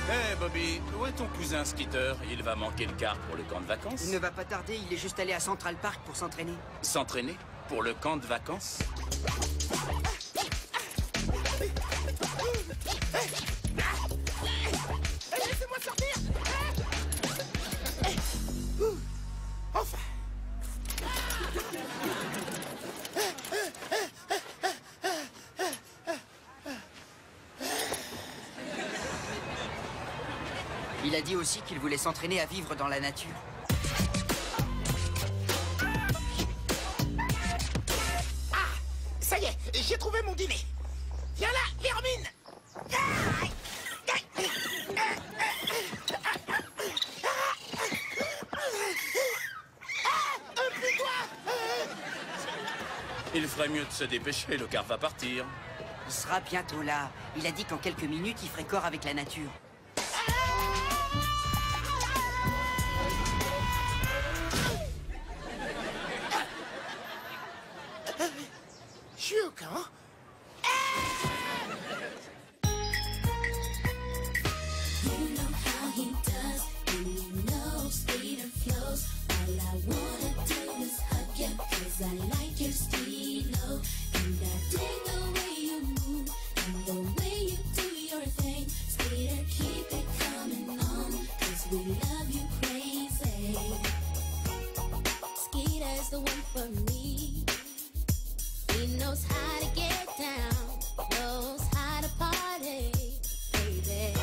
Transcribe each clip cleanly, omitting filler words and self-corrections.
Hé, Bobby, où est ton cousin Skitter? Il va manquer le car pour le camp de vacances. Il ne va pas tarder, il est juste allé à Central Park pour s'entraîner. S'entraîner? Pour le camp de vacances? Laissez-moi sortir! Enfin! Il a dit aussi qu'il voulait s'entraîner à vivre dans la nature. Ah! Ça y est, j'ai trouvé mon dîner. Viens là, Hermine! Il ferait mieux de se dépêcher, le car va partir. Il sera bientôt là. Il a dit qu'en quelques minutes, il ferait corps avec la nature. Je suis au camp. Skeeter's the one for me. He knows how to get down, knows how to party, baby.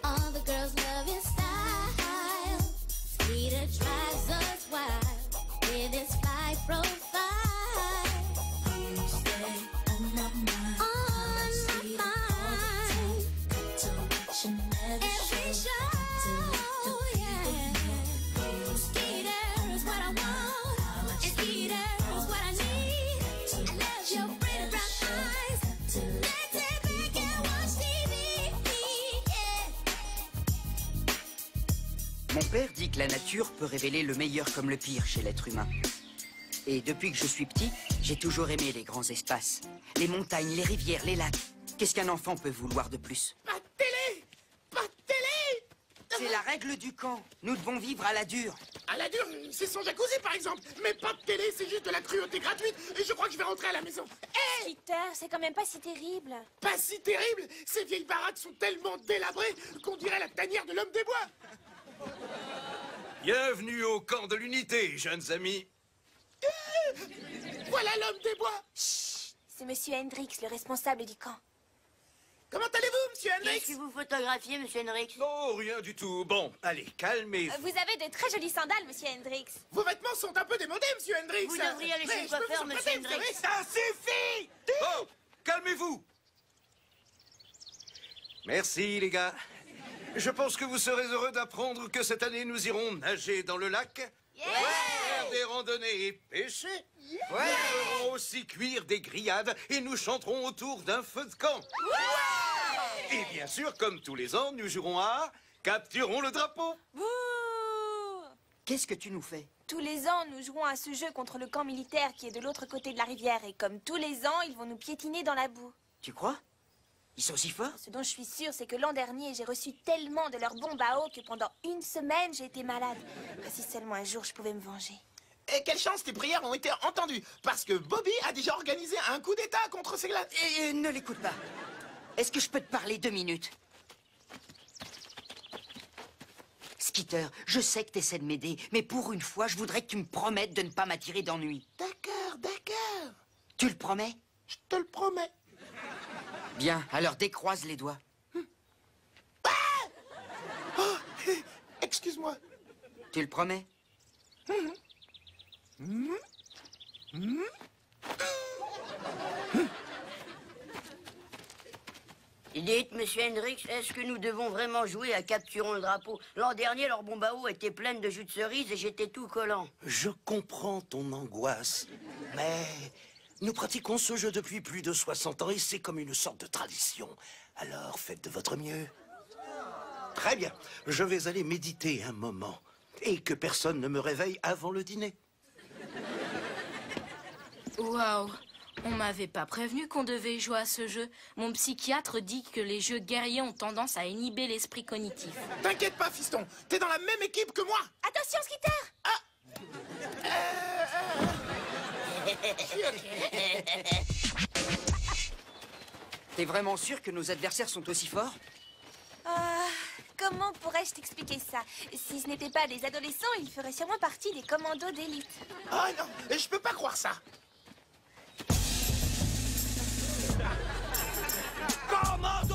All the girls love his style. Skeeter drives us wild with his fly profile. You stay on my mind, on my mind. Got to watch and never every show. Mon père dit que la nature peut révéler le meilleur comme le pire chez l'être humain. Et depuis que je suis petit, j'ai toujours aimé les grands espaces. Les montagnes, les rivières, les lacs. Qu'est-ce qu'un enfant peut vouloir de plus? Pas de télé! Pas de télé! C'est la règle du camp. Nous devons vivre à la dure. À la dure, c'est son jacuzzi par exemple. Mais pas de télé, c'est juste de la cruauté gratuite. Et je crois que je vais rentrer à la maison. Hé! Peter, c'est quand même pas si terrible. Pas si terrible! Ces vieilles baraques sont tellement délabrées qu'on dirait la tanière de l'homme des bois. Bienvenue au camp de l'unité, jeunes amis. Voilà l'homme des bois. Chut, c'est Monsieur Hendrix, le responsable du camp. Comment allez-vous, Monsieur Hendrix? Qu'est-ce que vous photographiez, Monsieur Hendrix? Non, rien du tout. Bon, allez, calmez-vous. Vous avez de très jolies sandales, Monsieur Hendrix. Vos vêtements sont un peu démodés, Monsieur Hendrix. Vous devriez aller chez le coiffeur, Monsieur Hendrix. Ça suffit! Oh, calmez-vous. Merci, les gars. Je pense que vous serez heureux d'apprendre que cette année, nous irons nager dans le lac, faire des randonnées et pêcher. Nous ferons aussi cuire des grillades et nous chanterons autour d'un feu de camp. Et bien sûr, comme tous les ans, nous jouerons à Capturons le drapeau. Bouh! Qu'est-ce que tu nous fais? Tous les ans, nous jouons à ce jeu contre le camp militaire qui est de l'autre côté de la rivière. Et comme tous les ans, ils vont nous piétiner dans la boue. Tu crois? Ils sont si forts? Ce dont je suis sûre, c'est que l'an dernier, j'ai reçu tellement de leurs bombes à eau que pendant une semaine, j'ai été malade. Ah, si seulement un jour, je pouvais me venger. Et quelle chance tes prières ont été entendues. Parce que Bobby a déjà organisé un coup d'état contre ces glaces. Et ne l'écoute pas. Est-ce que je peux te parler 2 minutes? Skitter, je sais que tu essaies de m'aider, mais pour une fois, je voudrais que tu me promettes de ne pas m'attirer d'ennui. D'accord, d'accord. Tu le promets? Je te le promets. Bien, alors décroise les doigts. Oh, excuse-moi. Tu le promets? Dites, Monsieur Hendrix, est-ce que nous devons vraiment jouer à Capturons le drapeau? L'an dernier, leur bombe à eau était pleine de jus de cerise et j'étais tout collant. Je comprends ton angoisse, mais nous pratiquons ce jeu depuis plus de 60 ans et c'est comme une sorte de tradition. Alors faites de votre mieux. Très bien, je vais aller méditer un moment et que personne ne me réveille avant le dîner. Waouh, On m'avait pas prévenu qu'on devait jouer à ce jeu. Mon psychiatre dit que les jeux guerriers ont tendance à inhiber l'esprit cognitif. T'inquiète pas, fiston. T'es dans la même équipe que moi. Attention, Skitter! T'es vraiment sûr que nos adversaires sont aussi forts? Comment pourrais-je t'expliquer ça? Si ce n'était pas des adolescents, ils feraient sûrement partie des commandos d'élite. Oh non, je peux pas croire ça. Commando!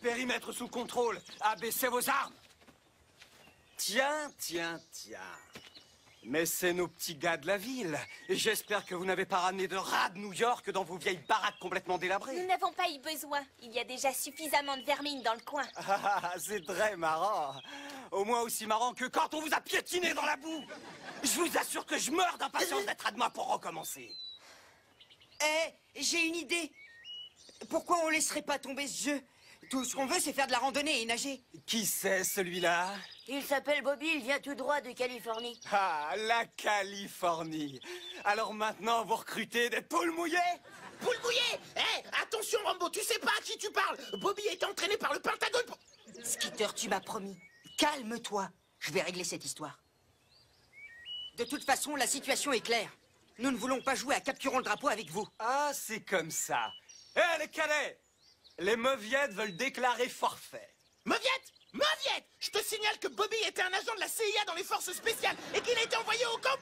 Périmètre sous contrôle. Abaissez vos armes. Tiens. Mais c'est nos petits gars de la ville. Et j'espère que vous n'avez pas ramené de rats de New York dans vos vieilles baraques complètement délabrées. Nous n'avons pas eu besoin. Il y a déjà suffisamment de vermine dans le coin. C'est très marrant. Au moins aussi marrant que quand on vous a piétiné dans la boue. Je vous assure que je meurs d'impatience d'être à demain pour recommencer. J'ai une idée. Pourquoi on laisserait pas tomber ce jeu? Tout ce qu'on veut, c'est faire de la randonnée et nager. Qui c'est celui-là? Il s'appelle Bobby, il vient tout droit de Californie. Ah, la Californie. Alors maintenant, vous recrutez des poules mouillées? Poule mouillée! Attention, Rambo, tu sais pas à qui tu parles. Bobby a été entraîné par le Pentagone pour... Skitter, tu m'as promis. Calme-toi. Je vais régler cette histoire. De toute façon, la situation est claire. Nous ne voulons pas jouer à Capturons le drapeau avec vous. Ah, c'est comme ça. Les cadets! Les mauviettes veulent déclarer forfait. Mauviette! Je te signale que Bobby était un agent de la CIA dans les forces spéciales et qu'il a été envoyé au camp...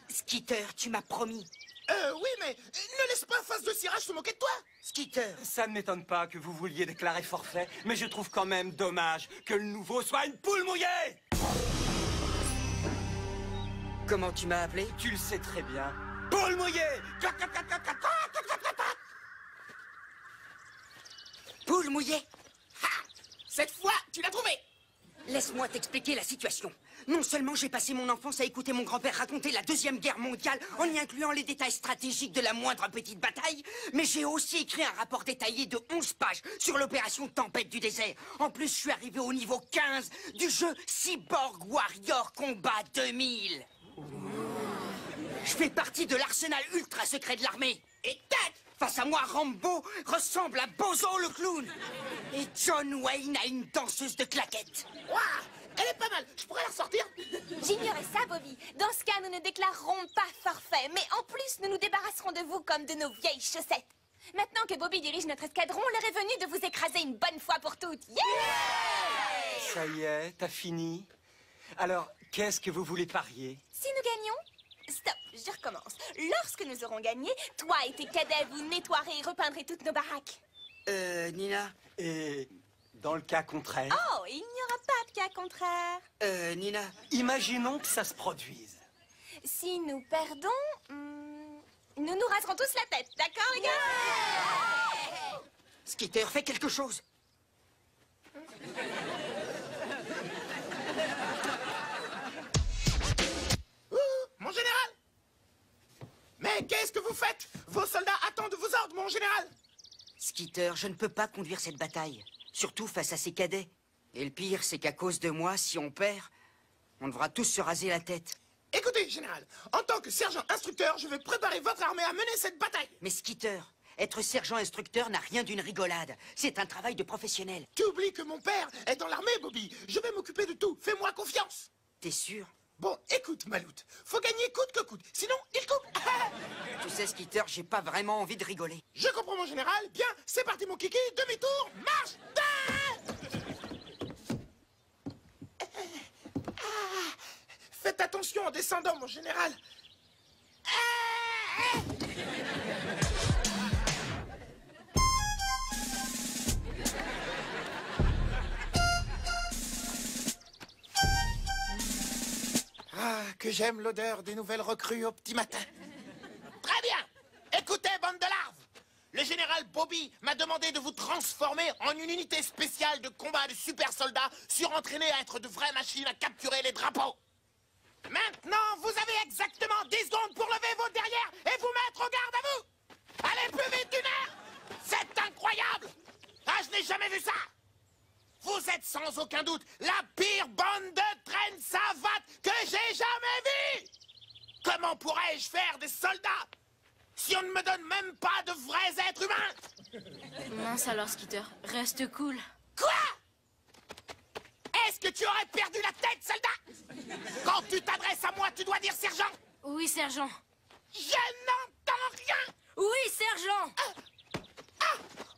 Skitter, tu m'as promis. Oui, mais ne laisse pas Face de Cirage se moquer de toi. Skitter. Ça ne m'étonne pas que vous vouliez déclarer forfait, mais je trouve quand même dommage que le nouveau soit une poule mouillée! Comment tu m'as appelé? Tu le sais très bien. Poule mouillée! Poule mouillée. Cette fois, tu l'as trouvé. Laisse-moi t'expliquer la situation. Non seulement j'ai passé mon enfance à écouter mon grand-père raconter la Deuxième Guerre mondiale en y incluant les détails stratégiques de la moindre petite bataille, mais j'ai aussi écrit un rapport détaillé de 11 pages sur l'opération Tempête du désert. En plus, je suis arrivé au niveau 15 du jeu Cyborg Warrior Combat 2000. Je fais partie de l'arsenal ultra secret de l'armée. Et tac! Face à moi, Rambo ressemble à Bozo le clown. Et John Wayne a une danseuse de claquettes. Waouh, elle est pas mal. Je pourrais la ressortir. J'ignorais ça, Bobby. Dans ce cas, nous ne déclarerons pas forfait, mais en plus, nous nous débarrasserons de vous comme de nos vieilles chaussettes. Maintenant que Bobby dirige notre escadron, l'heure est venue de vous écraser une bonne fois pour toutes. Yeah! Ça y est, t'as fini. Alors, qu'est-ce que vous voulez parier? Si nous gagnons... Stop, je recommence. Lorsque nous aurons gagné, toi et tes cadets, vous nettoierez et repeindrez toutes nos baraques. Nina. Et dans le cas contraire? Oh, il n'y aura pas de cas contraire. Nina. Imaginons que ça se produise. Si nous perdons, nous nous raserons tous la tête, d'accord les gars? Skitter, fais quelque chose. Mon général! Mais qu'est-ce que vous faites? Vos soldats attendent vos ordres, mon général! Skitter, je ne peux pas conduire cette bataille. Surtout face à ces cadets. Et le pire, c'est qu'à cause de moi, si on perd, on devra tous se raser la tête. Écoutez, général, en tant que sergent instructeur, je vais préparer votre armée à mener cette bataille. Mais Skitter, être sergent instructeur n'a rien d'une rigolade. C'est un travail de professionnel. Tu oublies que mon père est dans l'armée, Bobby. Je vais m'occuper de tout. Fais-moi confiance. T'es sûr? Bon, écoute, Maloute. Faut gagner coûte que coûte. Sinon, il coupe. Tu sais, Skitter, j'ai pas vraiment envie de rigoler. Je comprends, mon général. Bien, c'est parti, mon kiki. Demi-tour, marche. Faites attention en descendant, mon général. Ah, que j'aime l'odeur des nouvelles recrues au petit matin. Très bien. Écoutez, bande de larves. Le général Bobby m'a demandé de vous transformer en une unité spéciale de combat de super soldats surentraînés à être de vraies machines à capturer les drapeaux. Maintenant, vous avez exactement 10 secondes pour lever vos derrière et vous mettre au garde à vous. Allez plus vite d'une heure. C'est incroyable. Ah, je n'ai jamais vu ça. Vous êtes sans aucun doute la pire bande de traîtres. scène savate que j'ai jamais vue! Comment pourrais-je faire des soldats si on ne me donne même pas de vrais êtres humains? Mince alors, Skitter. Reste cool. Quoi? Est-ce que tu aurais perdu la tête, soldat? Quand tu t'adresses à moi, tu dois dire sergent. Oui, sergent. Je n'entends rien. Oui, sergent.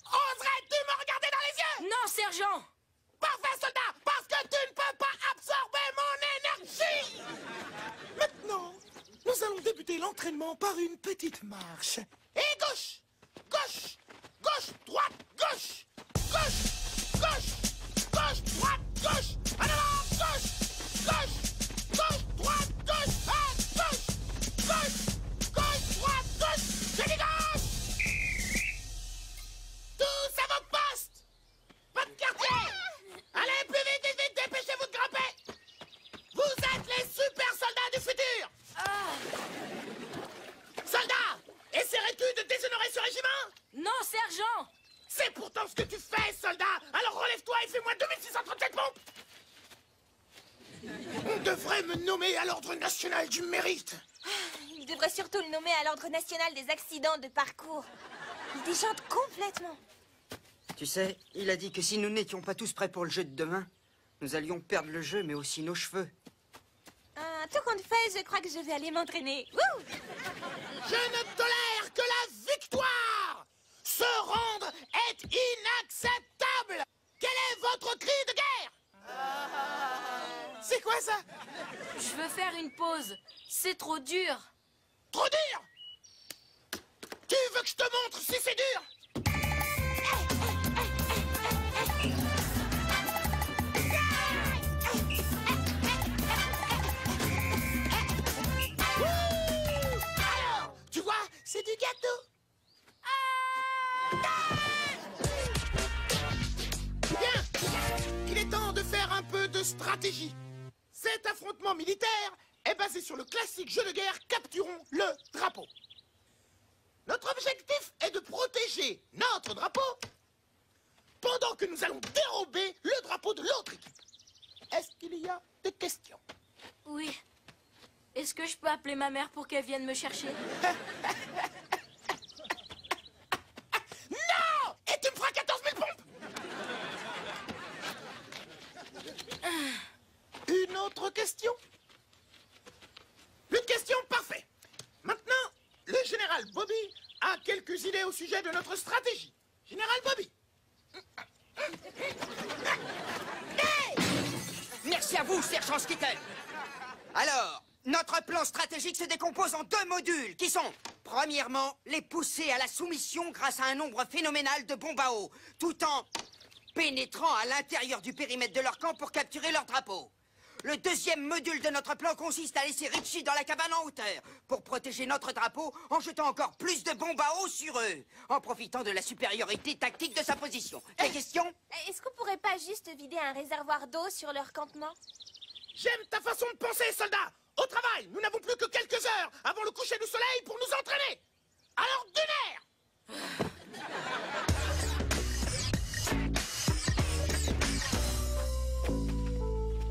Oserais-tu me regarder dans les yeux? Non, sergent. Parfait, soldat, parce que tu ne peux pas absorber mon énergie. Maintenant, nous allons débuter l'entraînement par une petite marche. Et gauche, gauche, gauche, droite, gauche, gauche, gauche, gauche, droite, gauche. En avant, gauche, gauche, gauche, droite, gauche, gauche, gauche, gauche, droite, gauche. Je dis gauche. Tous à vos postes. Pas de quartier. Allez, plus vite, vite, vite, dépêchez-vous de grimper. Vous êtes les super soldats du futur. Soldats, essaierais-tu de déshonorer ce régiment? Non, sergent. C'est pourtant ce que tu fais, soldat. Alors relève-toi et fais-moi 2637 pompes. On devrait me nommer à l'ordre national du mérite. Il devrait surtout le nommer à l'ordre national des accidents de parcours. Il déchante complètement. Tu sais, il a dit que si nous n'étions pas tous prêts pour le jeu de demain, nous allions perdre le jeu, mais aussi nos cheveux. Tout compte fait, je crois que je vais aller m'entraîner. Wouh! Je ne tolère que la victoire. Se rendre est inacceptable. Quel est votre cri de guerre? C'est quoi ça? Je veux faire une pause. C'est trop dur. Trop dur? Tu veux que je te montre si c'est dur? Alors, tu vois, c'est du gâteau. Bien, il est temps de faire un peu de stratégie. Cet affrontement militaire est basé sur le classique jeu de guerre Capturons le drapeau. Notre objectif est de protéger notre drapeau pendant que nous allons dérober le drapeau de l'autre équipe. Est-ce qu'il y a des questions? Oui. Est-ce que je peux appeler ma mère pour qu'elle vienne me chercher? Non! Et tu me feras 14 000 pompes! Une autre question? Une question, parfait. Maintenant, le général Bobby a quelques idées au sujet de notre stratégie. Général Bobby. Hey! Merci à vous, sergent Skitter. Alors, notre plan stratégique se décompose en 2 modules qui sont, premièrement, les pousser à la soumission grâce à un nombre phénoménal de bombes à eau, tout en pénétrant à l'intérieur du périmètre de leur camp pour capturer leur drapeau. Le deuxième module de notre plan consiste à laisser Richie dans la cabane en hauteur pour protéger notre drapeau en jetant encore plus de bombes à eau sur eux, en profitant de la supériorité tactique de sa position. Des questions? Est-ce qu'on pourrait pas juste vider un réservoir d'eau sur leur campement? J'aime ta façon de penser, soldat. Au travail, nous n'avons plus que quelques heures avant le coucher du soleil pour nous entraîner. Alors, d'une air!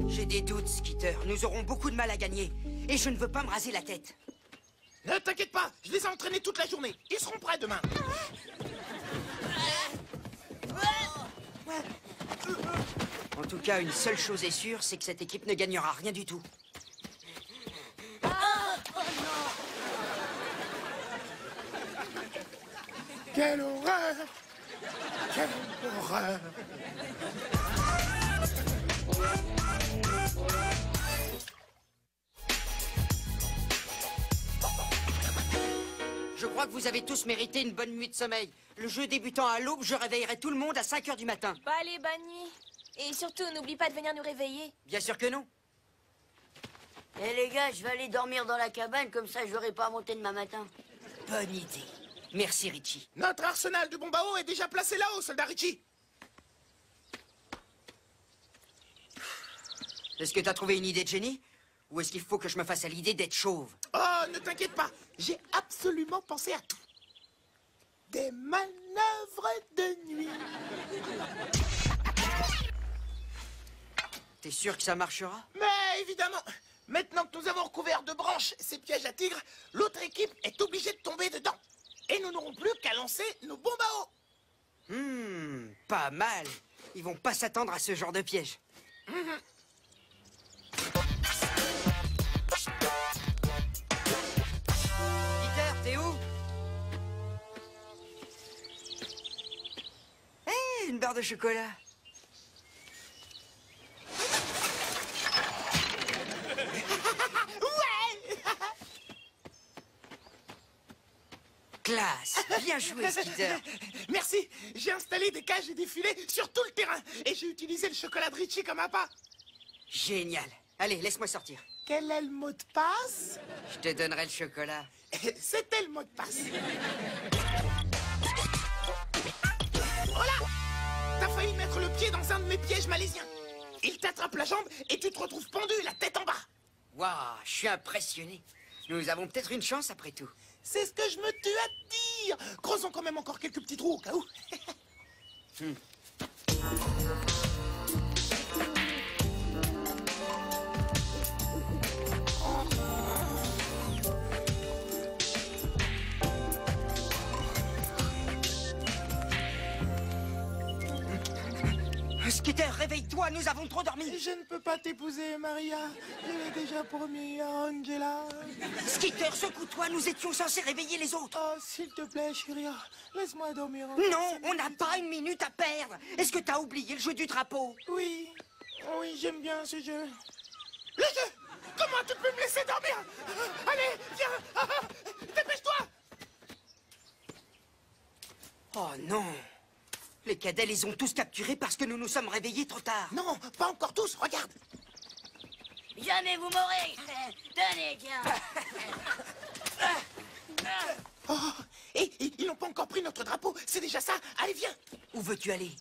J'ai des doutes, Skitter. Nous aurons beaucoup de mal à gagner. Et je ne veux pas me raser la tête. Ne t'inquiète pas, je les ai entraînés toute la journée. Ils seront prêts demain. En tout cas, une seule chose est sûre, c'est que cette équipe ne gagnera rien du tout. Quelle horreur! Quelle horreur! Je crois que vous avez tous mérité une bonne nuit de sommeil. Le jeu débutant à l'aube, je réveillerai tout le monde à 5 h du matin. Bah allez, bonne nuit. Et surtout, n'oublie pas de venir nous réveiller. Bien sûr que non. Eh les gars, je vais aller dormir dans la cabane, comme ça je n'aurai pas à monter demain matin. Bonne idée. Merci, Richie. Notre arsenal de bombes à eau est déjà placé là-haut, soldat Richie. Est-ce que t'as trouvé une idée de génie? Ou est-ce qu'il faut que je me fasse à l'idée d'être chauve? Oh, ne t'inquiète pas, j'ai absolument pensé à tout. Des manœuvres de nuit. T'es sûr que ça marchera? Mais évidemment, maintenant que nous avons recouvert de branches ces pièges à tigres, l'autre équipe est obligée de tomber dedans. Et nous n'aurons plus qu'à lancer nos bombes à eau. Pas mal. Ils vont pas s'attendre à ce genre de piège. Peter, t'es où? Hé, une barre de chocolat. Classe. Bien joué, Skitter. Merci, j'ai installé des cages et des filets sur tout le terrain. Et j'ai utilisé le chocolat de Richie comme appât. Génial. Allez, laisse-moi sortir. Quel est le mot de passe? Je te donnerai le chocolat. C'était le mot de passe. Oh là! T'as failli mettre le pied dans un de mes pièges malaisiens. Il t'attrape la jambe et tu te retrouves pendu, la tête en bas. Waouh, je suis impressionné. Nous avons peut-être une chance après tout. C'est ce que je me tue à dire. Creusons quand même encore quelques petits trous au cas où. Skitter, réveille-toi, nous avons trop dormi. Je ne peux pas t'épouser, Maria. Je l'ai déjà promis à Angela. Skitter, secoue-toi, nous étions censés réveiller les autres. Oh, s'il te plaît, chérie, laisse-moi dormir. Non, on n'a pas une minute à perdre. Est-ce que t'as oublié le jeu du drapeau? Oui, oui, j'aime bien ce jeu. Le jeu? Comment tu peux me laisser dormir? Allez, viens, dépêche-toi. Oh non. Les cadets les ont tous capturés parce que nous nous sommes réveillés trop tard. Non, pas encore tous, regarde. Jamais vous m'aurez. Tenez, tiens. Oh, et ils n'ont pas encore pris notre drapeau, c'est déjà ça. Allez, viens. Où veux-tu aller?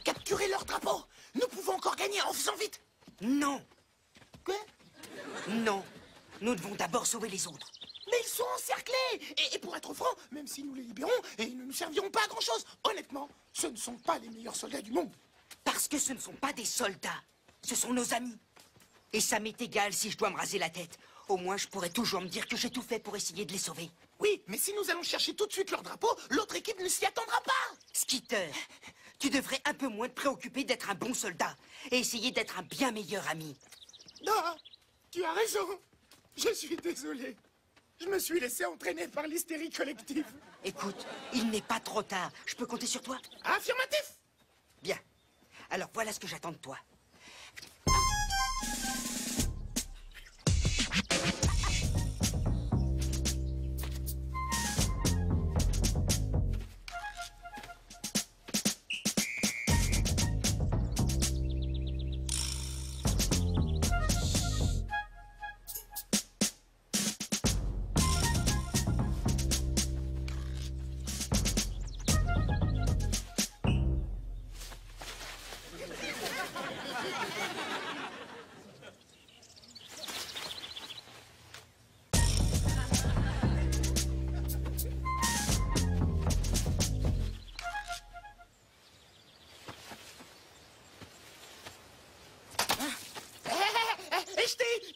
Capturer leur drapeau. Nous pouvons encore gagner en faisant vite. Non. Quoi? Non. Nous devons d'abord sauver les autres. Mais ils sont encerclés. Et pour être franc, même si nous les libérons, ils ne nous serviront pas à grand-chose. Honnêtement, ce ne sont pas les meilleurs soldats du monde. Parce que ce ne sont pas des soldats. Ce sont nos amis. Et ça m'est égal si je dois me raser la tête. Au moins, je pourrais toujours me dire que j'ai tout fait pour essayer de les sauver. Oui, mais si nous allons chercher tout de suite leur drapeau, l'autre équipe ne s'y attendra pas. Skitter, tu devrais un peu moins te préoccuper d'être un bon soldat et essayer d'être un bien meilleur ami. Non, tu as raison. Je suis désolé. Je me suis laissé entraîner par l'hystérie collective. Écoute, il n'est pas trop tard. Je peux compter sur toi? Affirmatif. Bien. Alors voilà ce que j'attends de toi.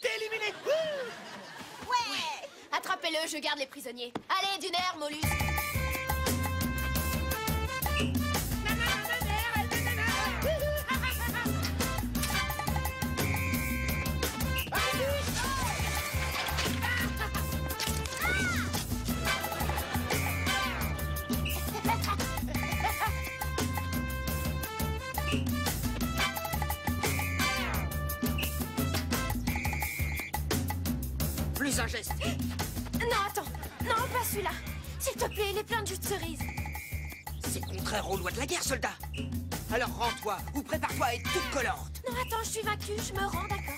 T'es éliminé. Ouais! Attrapez-le, je garde les prisonniers. Allez, d'une air, Molus. Plus un geste. Non, attends. Non, pas celui-là. S'il te plaît, il est plein de jus de cerise. C'est contraire aux lois de la guerre, soldat. Alors rends-toi ou prépare-toi à être toute collante. Non, attends, je suis vaincue, je me rends, d'accord.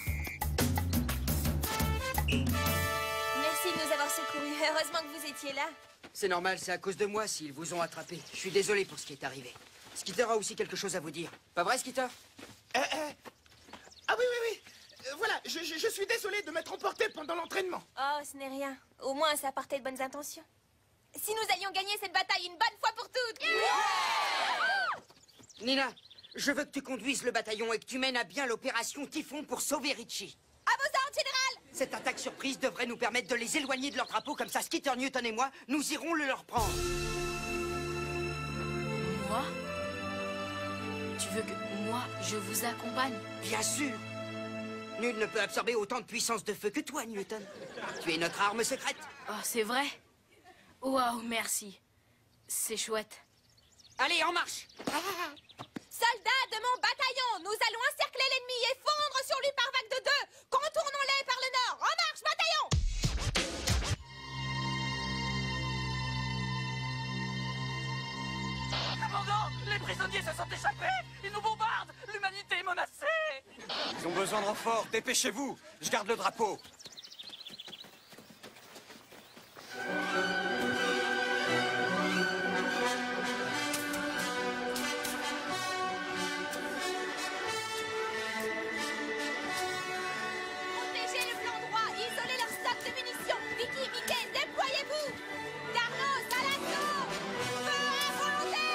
Merci de nous avoir secourus. Heureusement que vous étiez là. C'est normal, c'est à cause de moi s'ils vous ont attrapé. Je suis désolé pour ce qui est arrivé. Skitter a aussi quelque chose à vous dire. Pas vrai, Skitter? Ah oui, oui, oui. Voilà, je suis désolé de m'être emporté pendant l'entraînement. Oh, ce n'est rien. Au moins, ça partait de bonnes intentions. Si nous allions gagner cette bataille une bonne fois pour toutes. Nina, Je veux que tu conduises le bataillon et que tu mènes à bien l'opération Typhon pour sauver Richie. À vos ordres, général! Cette attaque surprise devrait nous permettre de les éloigner de leur drapeau, comme ça Skeeter Newton et moi, nous irons le leur prendre. Moi? Tu veux que moi, je vous accompagne? Bien sûr. Nul ne peut absorber autant de puissance de feu que toi, Newton. Tu es notre arme secrète. Oh, c'est vrai? Waouh, merci. C'est chouette. Allez, en marche! Soldats de mon bataillon, nous allons encercler l'ennemi et fondre sur lui par vague de 2. Contournons-les par le nord. En marche, bataillon! Commandant, les prisonniers se sont échappés. Ils nous bombardent. L'humanité est menacée. Ils ont besoin de renfort. Dépêchez-vous. Je garde le drapeau. Protégez le flanc droit, isolez leur stock de munitions. Vicky, Mickey, déployez-vous! Carlos, à l'assaut! Feu à volonté!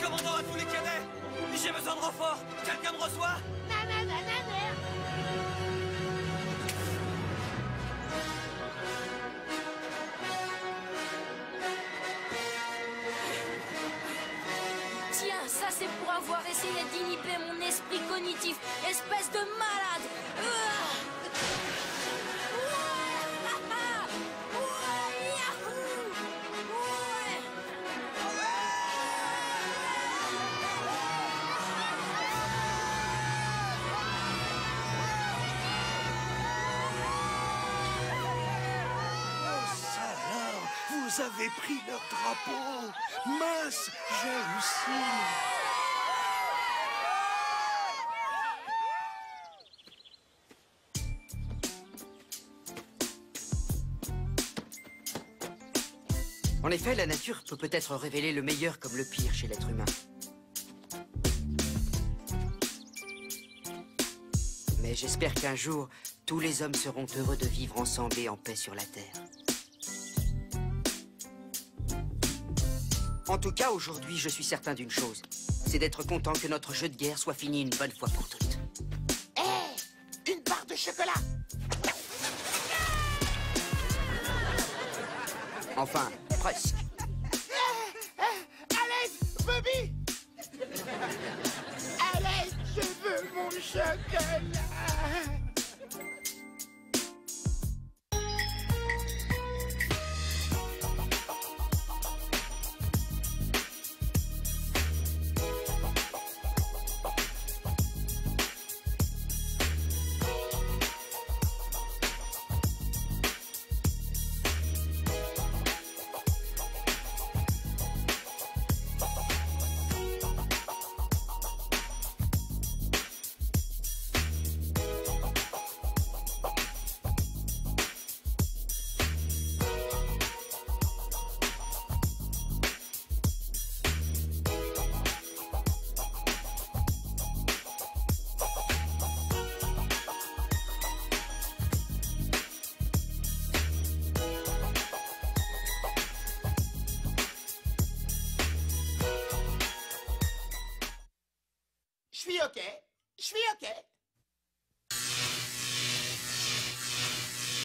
Commandant à tous les cadets. J'ai besoin de renfort. Quelqu'un me reçoit? Tiens, ça c'est pour avoir essayé d'inhiber mon esprit cognitif, espèce de malade. Ça alors, vous avez pris leur drapeau. Mince, j'ai réussi. En effet, la nature peut peut-être révéler le meilleur comme le pire chez l'être humain. Mais j'espère qu'un jour, tous les hommes seront heureux de vivre ensemble et en paix sur la Terre. En tout cas, aujourd'hui, je suis certain d'une chose. C'est d'être content que notre jeu de guerre soit fini une bonne fois pour toutes. Hé! Une barre de chocolat! Enfin, presque. À l'aide, Bobby! À l'aide, je veux mon chocolat! Je suis OK.